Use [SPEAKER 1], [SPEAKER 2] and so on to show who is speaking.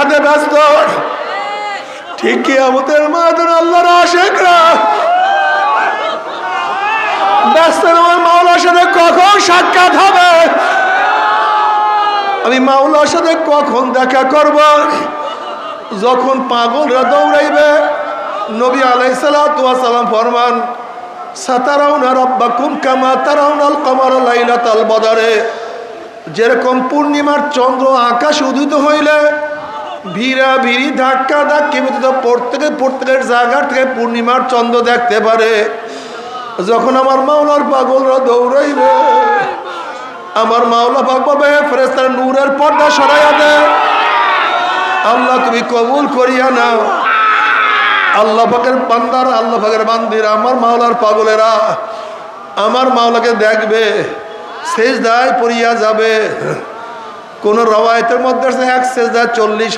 [SPEAKER 1] সাক্ষাতে ব্যস্ত। ঠিক কিয়ামতের ময়দানে আল্লাহর আশিকরা ব্যস্ত, আমার মাওলার সাথে কখন সাক্ষাৎ হবে, আমি মাওলার সাথে কখন দেখা করব। যখন পাগলরা দৌড়াইবে, নবী আলাইহিস সালাতু ওয়াস সালাম ফরমান, সাতারাউনা রাব্বাকুম কামা তারাউনাল কমার লাইলাতাল বদরে, যেরকম পূর্ণিমার চন্দ্র আকাশ উদিত হইলে ভিড়া ভিড়ি ধাক্কা ধাক্কি ব্যতীত প্রত্যেকের জায়গার থেকে পূর্ণিমার চন্দ্র দেখতে পারে, যখন আমার মাওলার পাগলরা দৌড়াইবে, আমার মাওলা পাক বলবে, ফেরেশতার নূরের পর্দা সরাইয়া দে, আল্লাহ তুমি কবুল করিয়া নাও। আল্লাহ পাকের বান্দারা, আল্লাহ পাকের বান্দিরা, আমার মাওলার পাগলেরা আমার মাওলাকে দেখবে, সেজদায় পড়িয়া যাবে। কোন রওয়ায়াতের মধ্যে আছে এক সেজদা 40